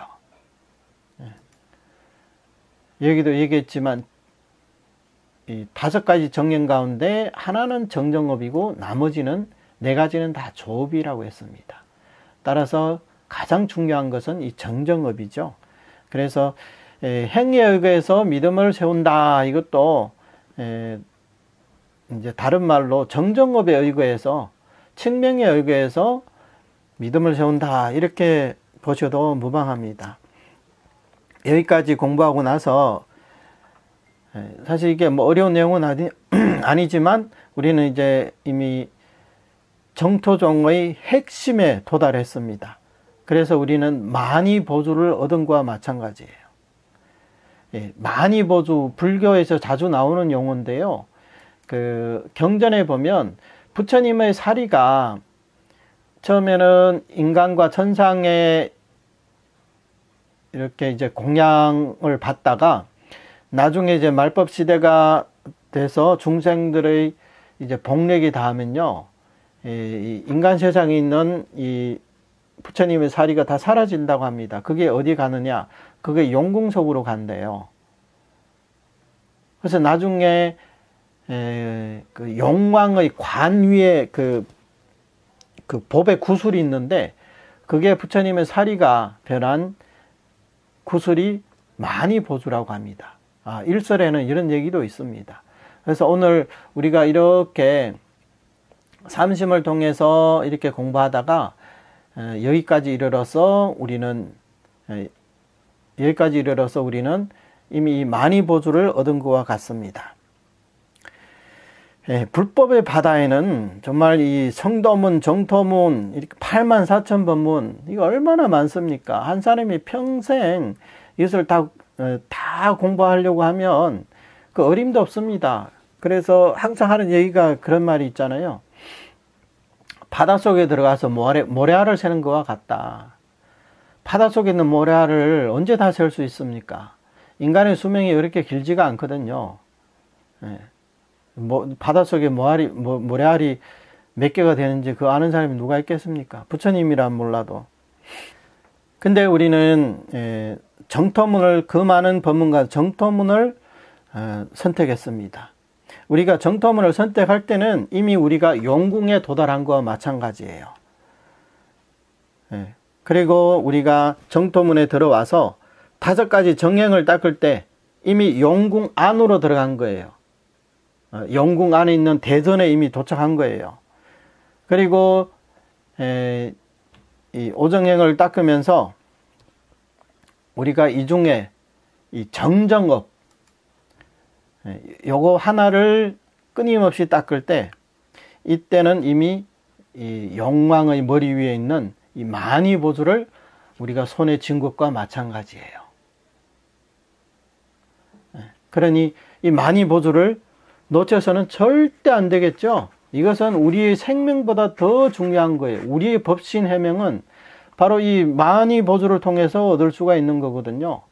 여기도 얘기했지만 이 5가지 정행 가운데 하나는 정정업이고 나머지는 4가지는 다 조업이라고 했습니다. 따라서 가장 중요한 것은 이 정정업이죠. 그래서 행위에 의해서 믿음을 세운다. 이것도 이제 다른 말로 정정업에 의거해서 칙명에 의거해서 믿음을 세운다. 이렇게 보셔도 무방합니다. 여기까지 공부하고 나서 사실 이게 뭐 어려운 내용은 아니지만 우리는 이제 이미 정토종의 핵심에 도달했습니다. 그래서 우리는 만이보주를 얻은 것과 마찬가지예요. 만이보주, 불교에서 자주 나오는 용어인데요. 그 경전에 보면 부처님의 사리가 처음에는 인간과 천상에 이렇게 이제 공양을 받다가 나중에 이제 말법 시대가 돼서 중생들의 이제 복력이 닿으면요, 이 인간 세상에 있는 이 부처님의 사리가 다 사라진다고 합니다. 그게 어디 가느냐? 그게 용궁석으로 간대요. 그래서 나중에 그 용왕의 관 위에 그 법의 구슬이 있는데 그게 부처님의 사리가 변한 구슬이 만이보주라고 합니다. 일설에는 이런 얘기도 있습니다. 그래서 오늘 우리가 이렇게 삼심을 통해서 이렇게 공부하다가 여기까지 이르러서 우리는 이미 이 만이보주를 얻은 것과 같습니다. 불법의 바다에는 정말 이 성도문, 정토문, 이렇게 84,000법문, 이거 얼마나 많습니까? 한 사람이 평생 이것을 다 공부하려고 하면 그 어림도 없습니다. 그래서 항상 하는 얘기가 그런 말이 있잖아요. 바닷속에 들어가서 모래알을 세는 것과 같다. 바닷속에 있는 모래알을 언제 다 셀 수 있습니까? 인간의 수명이 그렇게 길지가 않거든요. 바닷속에 모래알이 몇 개가 되는지 그 아는 사람이 누가 있겠습니까? 부처님이란 몰라도. 근데 우리는 정토문을, 그 많은 법문과 정토문을 선택했습니다. 우리가 정토문을 선택할 때는 이미 우리가 용궁에 도달한 것과 마찬가지예요. 그리고 우리가 정토문에 들어와서 5가지 정행을 닦을 때 이미 용궁 안으로 들어간 거예요. 용궁 안에 있는 대전에 이미 도착한 거예요. 그리고 이 오정행을 닦으면서 우리가 이 중에 이 정정업, 요거 하나를 끊임없이 닦을 때, 이때는 이미 이 용왕의 머리 위에 있는 이 만이보수를 우리가 손에 쥔 것과 마찬가지예요. 그러니 이 만이보수를 놓쳐서는 절대 안 되겠죠. 이것은 우리의 생명보다 더 중요한 거예요. 우리의 법신 해명은 바로 이 만이보수를 통해서 얻을 수가 있는 거거든요.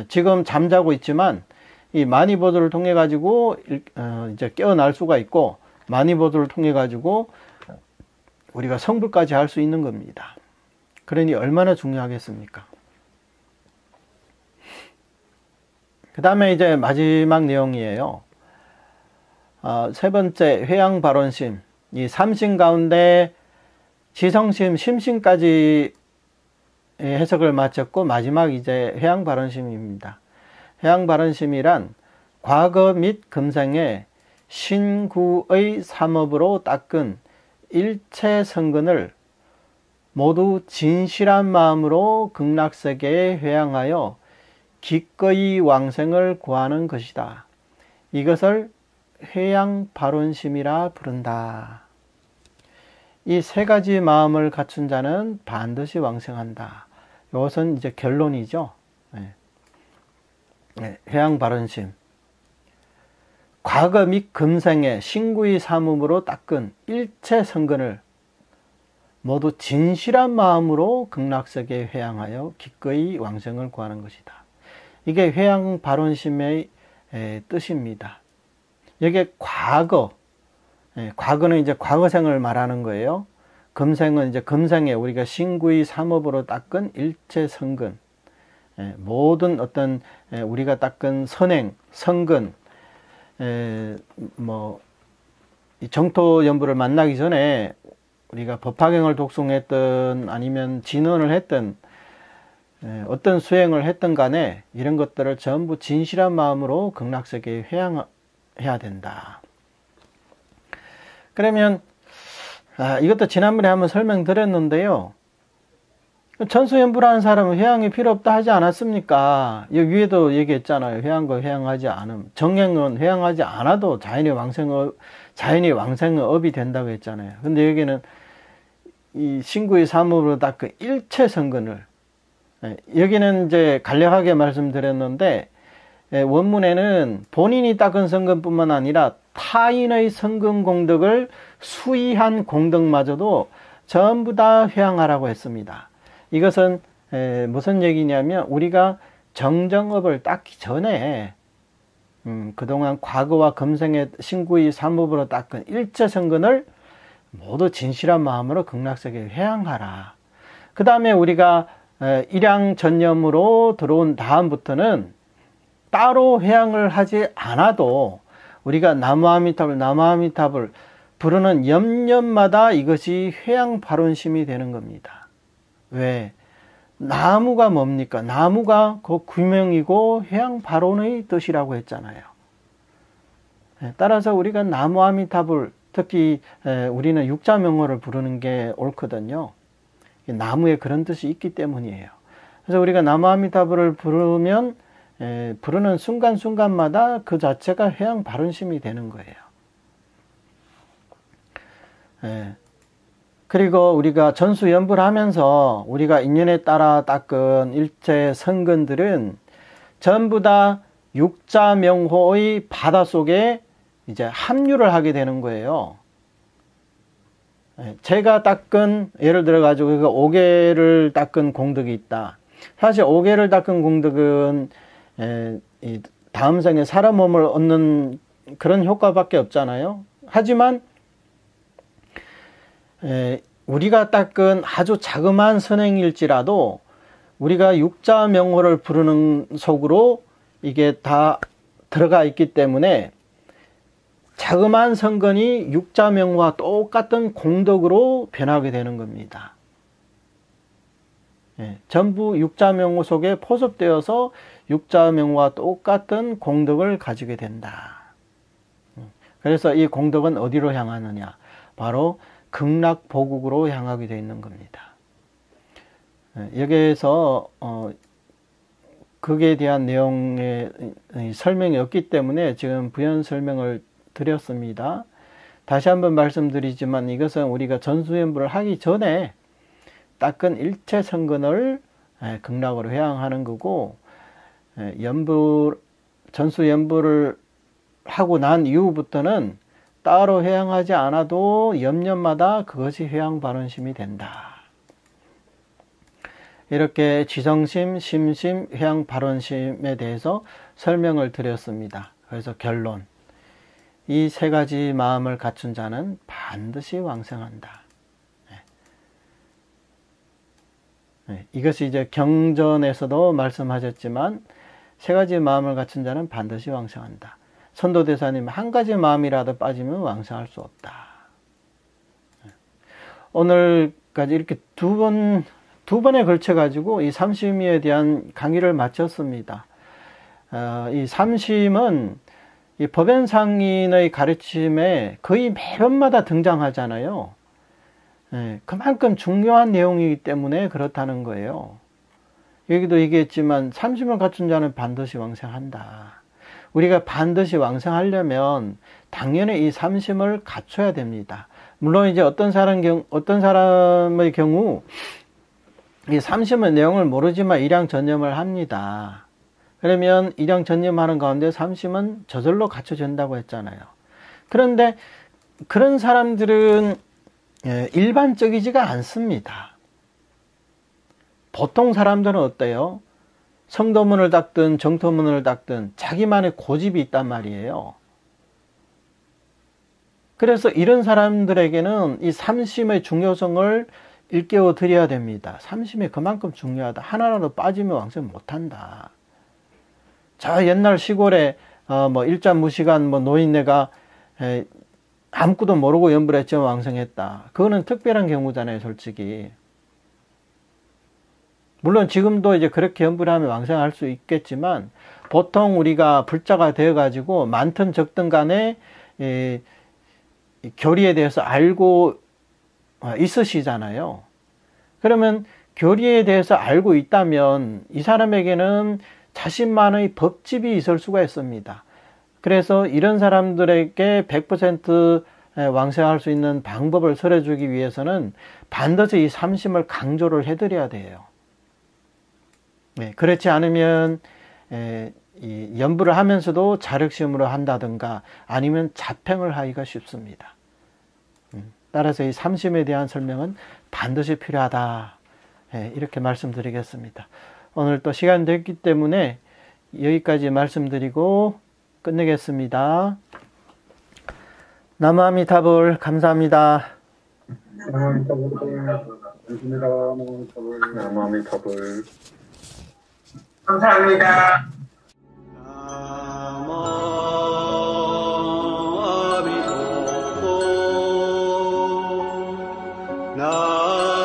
지금 잠자고 있지만 이 만이보수를 통해 가지고 이제 깨어날 수가 있고, 만이보수를 통해 가지고 우리가 성불까지 할 수 있는 겁니다. 그러니 얼마나 중요하겠습니까? 그 다음에 이제 마지막 내용이에요. 세 번째, 회양발원심. 이 삼심 가운데 지성심, 심심까지 해석을 마쳤고, 마지막 이제 회양발원심입니다. 회양발원심이란 과거 및 금생의 신구의 삼업으로 닦은 일체 성근을 모두 진실한 마음으로 극락세계에 회양하여 기꺼이 왕생을 구하는 것이다. 이것을 회양발원심이라 부른다. 이 세 가지 마음을 갖춘 자는 반드시 왕생한다. 이것은 이제 결론이죠. 회양발원심. 과거 및 금생의 신구의 삼음으로 닦은 일체 성근을 모두 진실한 마음으로 극락세계에 회양하여 기꺼이 왕생을 구하는 것이다. 이게 회양발원심의 뜻입니다. 여기에 과거, 과거는 이제 과거생을 말하는 거예요. 금생은 이제 금생에 우리가 신구의 삼업으로 닦은 일체 성근, 모든 어떤 우리가 닦은 선행, 성근, 이 정토 연부를 만나기 전에 우리가 법화경을 독송했던 아니면 진언을 했던 어떤 수행을 했던 간에 이런 것들을 전부 진실한 마음으로 극락세계에 회양해야 된다. 그러면 이것도 지난번에 한번 설명드렸는데요. 전수연부라는 사람은 회양이 필요 없다 하지 않았습니까? 여기 위에도 얘기했잖아요. 회양과 회양하지 않음. 정행은 회양하지 않아도 자연의 왕생의 업이 된다고 했잖아요. 근데 여기는 이 신구의 삼업으로 닦은 일체 성근을, 여기는 이제 간략하게 말씀드렸는데, 원문에는 본인이 닦은 성근뿐만 아니라 타인의 성근 공덕을 수의한 공덕마저도 전부 다 회양하라고 했습니다. 이것은 무슨 얘기냐면, 우리가 정정업을 닦기 전에 그동안 과거와 금생의 신구의 삼업으로 닦은 일체 성근을 모두 진실한 마음으로 극락세계에 회양하라. 그 다음에 우리가 일양전념으로 들어온 다음부터는 따로 회양을 하지 않아도 우리가 나무아미타불 부르는 염념마다 이것이 회양발원심이 되는 겁니다. 왜? 나무가 뭡니까? 나무가 그 규명이고 회양발원의 뜻이라고 했잖아요. 따라서 우리가 나무아미타불, 특히 우리는 육자명호를 부르는 게 옳거든요. 나무에 그런 뜻이 있기 때문이에요. 그래서 우리가 나무아미타불을 부르면 부르는 순간순간마다 그 자체가 회양발원심이 되는 거예요. 그리고 우리가 전수연부를 하면서 우리가 인연에 따라 닦은 일체 성근들은 전부 다 육자명호의 바닷속에 이제 합류를 하게 되는 거예요. 제가 닦은, 예를 들어 가지고 5개를 닦은 공덕이 있다. 사실 5개를 닦은 공덕은 다음 생에 사람 몸을 얻는 그런 효과밖에 없잖아요. 하지만 우리가 닦은 아주 자그마한 선행일지라도 우리가 육자명호를 부르는 속으로 이게 다 들어가 있기 때문에 자그마한 성근이 육자명호와 똑같은 공덕으로 변하게 되는 겁니다. 전부 육자명호 속에 포섭되어서 육자명호와 똑같은 공덕을 가지게 된다. 그래서 이 공덕은 어디로 향하느냐? 바로 극락보국으로 향하게 되어 있는 겁니다. 여기에서 거기에 대한 내용의 설명이 없기 때문에 지금 부연 설명을 드렸습니다. 다시 한번 말씀드리지만 이것은 우리가 전수연부를 하기 전에 닦은 일체 성근을 극락으로 회항하는 거고, 전수연부를 하고 난 이후부터는 따로 회항하지 않아도 옆년마다 그것이 회항 발언심이 된다. 이렇게 지성심, 심심, 회항 발언심에 대해서 설명을 드렸습니다. 그래서 결론, 이 세 가지 마음을 갖춘 자는 반드시 왕생한다. 이것이 이제 경전에서도 말씀하셨지만 세 가지 마음을 갖춘 자는 반드시 왕생한다. 선도대사님, 한 가지 마음이라도 빠지면 왕생할 수 없다. 오늘까지 이렇게 두 번에 걸쳐 가지고 이 삼심에 대한 강의를 마쳤습니다. 이 삼심은 이 법연상인의 가르침에 거의 매번마다 등장하잖아요. 그만큼 중요한 내용이기 때문에 그렇다는 거예요. 여기도 얘기했지만 삼심을 갖춘 자는 반드시 왕생한다. 우리가 반드시 왕생하려면 당연히 이 삼심을 갖춰야 됩니다. 물론 이제 어떤 사람의 경우 이 삼심의 내용을 모르지만 일양전념을 합니다. 그러면 일양전념하는 가운데 삼심은 저절로 갖춰진다고 했잖아요. 그런데 그런 사람들은 일반적이지가 않습니다. 보통 사람들은 어때요? 성도문을 닦든 정토문을 닦든 자기만의 고집이 있단 말이에요. 그래서 이런 사람들에게는 이 삼심의 중요성을 일깨워 드려야 됩니다. 삼심이 그만큼 중요하다. 하나라도 빠지면 왕생 못한다. 저 옛날 시골에 일자무시간 노인네가 아무것도 모르고 연부를 했지만 왕생했다. 그거는 특별한 경우잖아요, 솔직히. 물론 지금도 이제 그렇게 연부를 하면 왕생할 수 있겠지만 보통 우리가 불자가 되어가지고 많든 적든 간에 이 교리에 대해서 알고 있으시잖아요. 그러면 교리에 대해서 알고 있다면 이 사람에게는 자신만의 법집이 있을 수가 있습니다. 그래서 이런 사람들에게 100% 왕생할 수 있는 방법을 설해주기 위해서는 반드시 이 삼심을 강조를 해드려야 돼요. 그렇지 않으면 이 연부를 하면서도 자력시험으로 한다든가 아니면 자평을 하기가 쉽습니다. 따라서 이 삼심에 대한 설명은 반드시 필요하다. 이렇게 말씀드리겠습니다. 오늘 또 시간 됐기 때문에 여기까지 말씀드리고 끝내겠습니다. 나무아미타불. 감사합니다. 나무아미타불. 감사합니다. 나무아미타불.